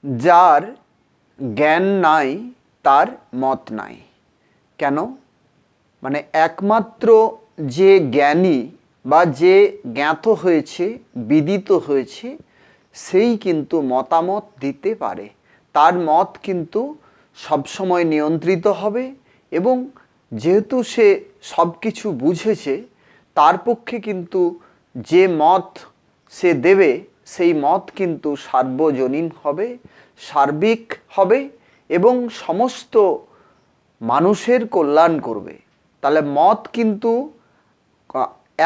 যার জ্ঞান নাই তার মত নাই। কেন? মানে একমাত্র যে জ্ঞানী বা যে জ্ঞাত হয়েছে, বিদিত হয়েছে, সেই কিন্তু মতামত দিতে পারে। তার মত কিন্তু সবসময় নিয়ন্ত্রিত হবে এবং যেহেতু সে সব কিছু বুঝেছে, তার পক্ষে কিন্তু যে মত সে দেবে সেই মত কিন্তু সার্বজনীন হবে, সার্বিক হবে এবং সমস্ত মানুষের কল্যাণ করবে। তাহলে মত কিন্তু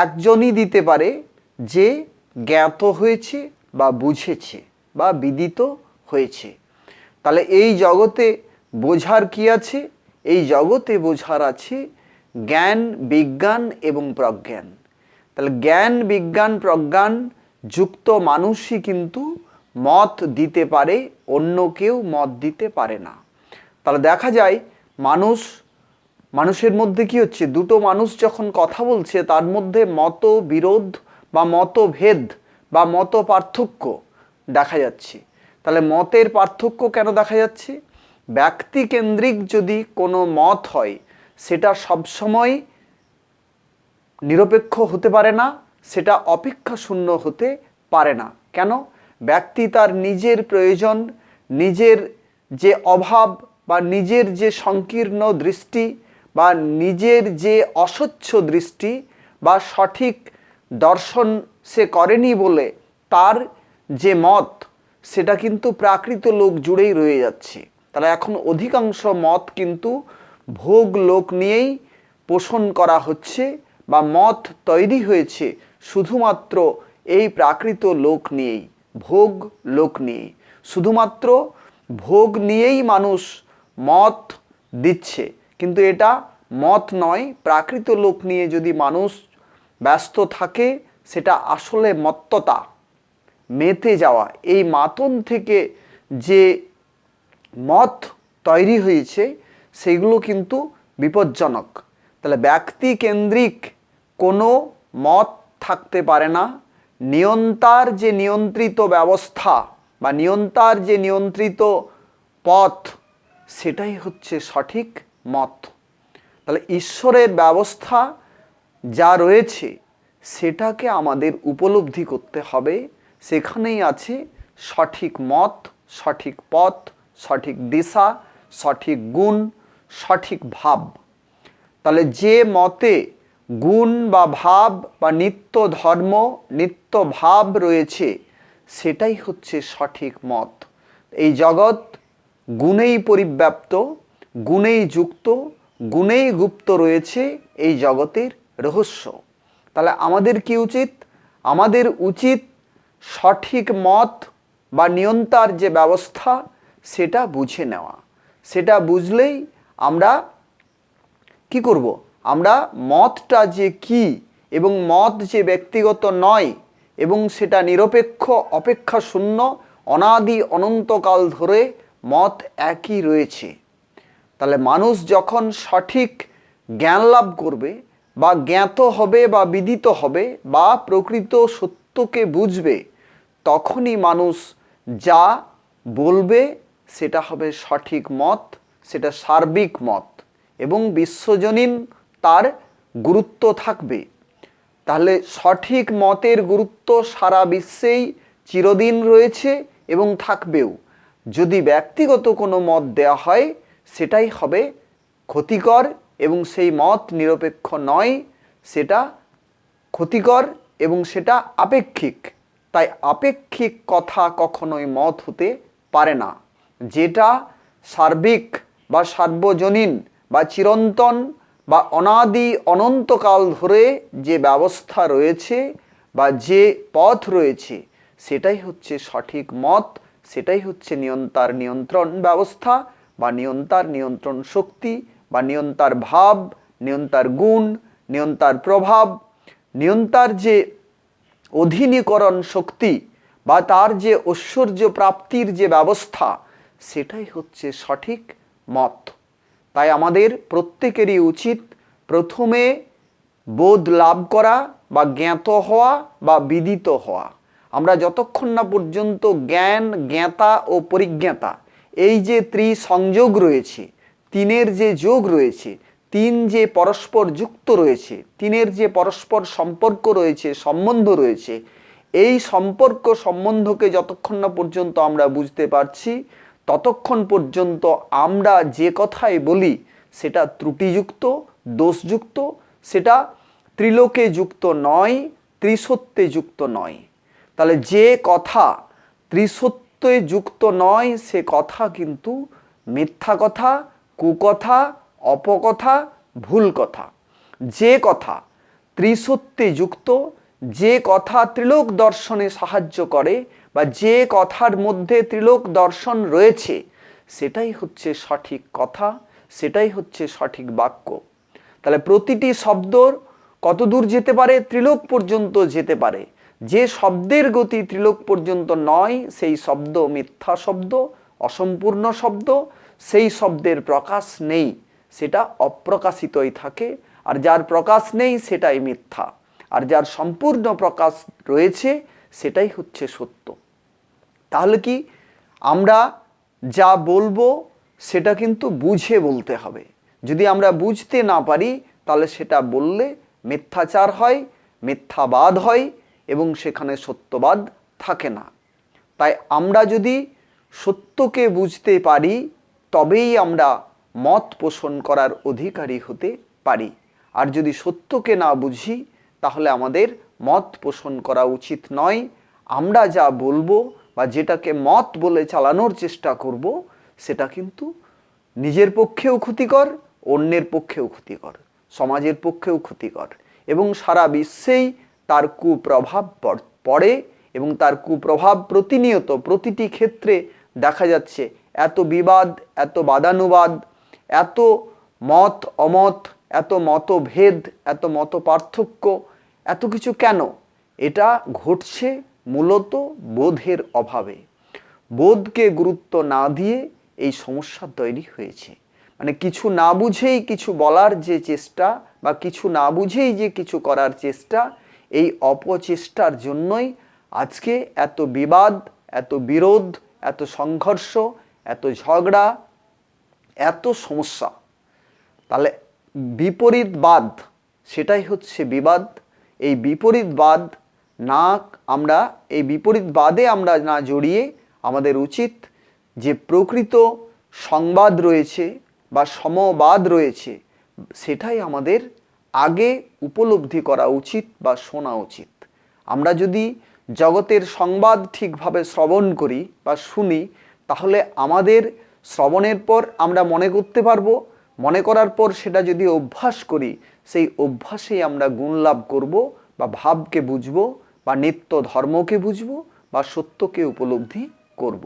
একজনই দিতে পারে যে জ্ঞাত হয়েছে বা বুঝেছে বা বিদিত হয়েছে। তাহলে এই জগতে বোঝার কি আছে? এই জগতে বোঝার আছে জ্ঞান, বিজ্ঞান এবং প্রজ্ঞান। তাহলে জ্ঞান, বিজ্ঞান, প্রজ্ঞান যুক্ত মানুষই কিন্তু মত দিতে পারে, অন্য কেউ মত দিতে পারে না। তাহলে দেখা যায় মানুষের মধ্যে কি হচ্ছে, দুটো মানুষ যখন কথা বলছে তার মধ্যে মতবিরোধ বা মতভেদ বা মত পার্থক্য দেখা যাচ্ছে। তাহলে মতের পার্থক্য কেন দেখা যাচ্ছে? ব্যক্তিকেন্দ্রিক যদি কোনো মত হয় সেটা সবসময় নিরপেক্ষ হতে পারে না, সেটা অপেক্ষা শূন্য হতে পারে না। কেন? ব্যক্তি তার নিজের প্রয়োজন, নিজের যে অভাব বা নিজের যে সংকীর্ণ দৃষ্টি বা নিজের যে অস্বচ্ছ দৃষ্টি বা সঠিক দর্শন সে করেনি বলে তার যে মত সেটা কিন্তু প্রাকৃত লোক জুড়েই রয়ে যাচ্ছে। তাহলে এখন অধিকাংশ মত কিন্তু ভোগ লোক নিয়েই পোষণ করা হচ্ছে বা মত তৈরি হয়েছে শুধুমাত্র এই প্রাকৃত লোক নিয়েই, ভোগ লোক নিয়েই। শুধুমাত্র ভোগ নিয়েই মানুষ মত দিচ্ছে, কিন্তু এটা মত নয়। প্রাকৃত লোক নিয়ে যদি মানুষ ব্যস্ত থাকে সেটা আসলে মত্ততা, মেতে যাওয়া। এই মাতন থেকে যে মত তৈরি হয়েছে সেগুলো কিন্তু বিপজ্জনক। তাহলে ব্যক্তি কেন্দ্রিক কোনো মত থাকতে পারে না। নিয়ন্তার যে নিয়ন্ত্রিত ব্যবস্থা বা নিয়ন্তার যে নিয়ন্ত্রিত পথ সেটাই হচ্ছে সঠিক মত। তাহলে ঈশ্বরের ব্যবস্থা যা রয়েছে সেটাকে আমাদের উপলব্ধি করতে হবে। সেখানেই আছে সঠিক মত, সঠিক পথ, সঠিক দিশা, সঠিক গুণ, সঠিক ভাব। তাহলে যে মতে গুণ বা ভাব বা নিত্য ধর্ম, নিত্য ভাব রয়েছে সেটাই হচ্ছে সঠিক মত। এই জগৎ গুণেই পরিব্যাপ্ত, গুণেই যুক্ত, গুণেই গুপ্ত রয়েছে এই জগতের রহস্য। তাহলে আমাদের কি উচিত? আমাদের উচিত সঠিক মত বা নিয়ন্তার যে ব্যবস্থা সেটা বুঝে নেওয়া। সেটা বুঝলেই আমরা কি করব? আমরা মতটা যে কি এবং মত যে ব্যক্তিগত নয় এবং সেটা নিরপেক্ষ, অপেক্ষা শূন্য, অনাদি অনন্তকাল ধরে মত একই রয়েছে। তাহলে মানুষ যখন সঠিক জ্ঞান লাভ করবে বা জ্ঞাত হবে বা বিদিত হবে বা প্রকৃত সত্যকে বুঝবে, তখনই মানুষ যা বলবে সেটা হবে সঠিক মত, সেটা সার্বিক মত এবং বিশ্বজনীন তার গুরুত্ব থাকবে। তাহলে সঠিক মতের গুরুত্ব সারা বিশ্বেই চিরদিন রয়েছে এবং থাকবেও। যদি ব্যক্তিগত কোনো মত দেওয়া হয় সেটাই হবে ক্ষতিকর এবং সেই মত নিরপেক্ষ নয়, সেটা ক্ষতিকর এবং সেটা আপেক্ষিক। তাই আপেক্ষিক কথা কখনোই মত হতে পারে না। যেটা সার্বিক বা সার্বজনীন বা চিরন্তন বা অনাদি অনন্তকাল ধরে যে ব্যবস্থা রয়েছে বা যে পথ রয়েছে সেটাই হচ্ছে সঠিক মত, সেটাই হচ্ছে নিয়ন্তার নিয়ন্ত্রণ ব্যবস্থা বা নিয়ন্তার নিয়ন্ত্রণ শক্তি বা নিয়ন্তার ভাব, নিয়ন্তার গুণ, নিয়ন্তার প্রভাব, নিয়ন্তার যে অধীনীকরণ শক্তি বা তার যে ঐশ্বর্য প্রাপ্তির যে ব্যবস্থা সেটাই হচ্ছে সঠিক মত। তাই আমাদের প্রত্যেকেরই উচিত প্রথমে বোধ লাভ করা বা জ্ঞাত হওয়া বা বিদিত হওয়া। আমরা যতক্ষণ না পর্যন্ত জ্ঞান, জ্ঞাতা ও পরিজ্ঞাতা এই যে ত্রিসংযোগ রয়েছে, তিনের যে যোগ রয়েছে, তিন যে পরস্পর যুক্ত রয়েছে, তিনের যে পরস্পর সম্পর্ক রয়েছে, সম্বন্ধ রয়েছে, এই সম্পর্ক সম্বন্ধকে যতক্ষণ না পর্যন্ত আমরা বুঝতে পারছি ততক্ষণ পর্যন্ত আমরা যে কথাই বলি সেটা ত্রুটিযুক্ত, দোষযুক্ত, সেটা ত্রিলোকে যুক্ত নয়, ত্রিসত্যে যুক্ত নয়। তাহলে যে কথা ত্রিসত্যে যুক্ত নয় সে কথা কিন্তু মিথ্যা কথা, কুকথা, অপকথা, ভুল কথা। যে কথা ত্রিসত্যে যুক্ত, যে কথা ত্রিলোক দর্শনে সাহায্য করে বা যে কথার মধ্যে ত্রিলোক দর্শন রয়েছে সেটাই হচ্ছে সঠিক কথা, সেটাই হচ্ছে সঠিক বাক্য। তাহলে প্রতিটি শব্দর কত দূর যেতে পারে? ত্রিলোক পর্যন্ত যেতে পারে। যে শব্দের গতি ত্রিলোক পর্যন্ত নয় সেই শব্দ মিথ্যা শব্দ, অসম্পূর্ণ শব্দ, সেই শব্দের প্রকাশ নেই, সেটা অপ্রকাশিতই থাকে। আর যার প্রকাশ নেই সেটাই মিথ্যা, আর যার সম্পূর্ণ প্রকাশ রয়েছে সেটাই হচ্ছে সত্য। তাহলে কি আমরা যা বলবো সেটা কিন্তু বুঝে বলতে হবে। যদি আমরা বুঝতে না পারি তাহলে সেটা বললে মিথ্যাচার হয়, মিথ্যাবাদ হয় এবং সেখানে সত্যবাদ থাকে না। তাই আমরা যদি সত্যকে বুঝতে পারি তবেই আমরা মত পোষণ করার অধিকারী হতে পারি। আর যদি সত্যকে না বুঝি তাহলে আমাদের মত পোষণ করা উচিত নয়। আমরা যা বলবো বা যেটাকে মত বলে চালানোর চেষ্টা করব সেটা কিন্তু নিজের পক্ষেও ক্ষতিকর, অন্যের পক্ষেও ক্ষতিকর, সমাজের পক্ষেও ক্ষতিকর এবং সারা বিশ্বেই তার কুপ্রভাব পড়ে এবং তার কুপ্রভাব প্রতিনিয়ত প্রতিটি ক্ষেত্রে দেখা যাচ্ছে। এত বিবাদ, এত বাদানুবাদ, এত মত অমত, এত মতভেদ, এত মত পার্থক্য, এত কিছু কেন? এটা ঘটছে মূলত বোধের অভাবে। বোধকে গুরুত্ব না দিয়ে এই সমস্যা তৈরি হয়েছে। মানে কিছু না বুঝেই কিছু বলার যে চেষ্টা বা কিছু না বুঝেই যে কিছু করার চেষ্টা, এই অপচেষ্টার জন্যই আজকে এত বিবাদ, এত বিরোধ, এত সংঘর্ষ, এত ঝগড়া, এত সমস্যা। তাহলে বিপরীতবাদ সেটাই হচ্ছে বিবাদ। এই বিপরীতবাদ না, আমরা এই বিপরীতবাদে আমরা না জড়িয়ে আমাদের উচিত যে প্রকৃত সংবাদ রয়েছে বা সমবাদ রয়েছে সেটাই আমাদের আগে উপলব্ধি করা উচিত বা শোনা উচিত। আমরা যদি জগতের সংবাদ ঠিকভাবে শ্রবণ করি বা শুনি তাহলে আমাদের শ্রবণের পর আমরা মনে করতে পারবো, মনে করার পর সেটা যদি অভ্যাস করি সেই অভ্যাসেই আমরা গুণ লাভ করব বা ভাবকে বুঝবো বা নিত্য ধর্মকে বুঝবো বা সত্যকে উপলব্ধি করব।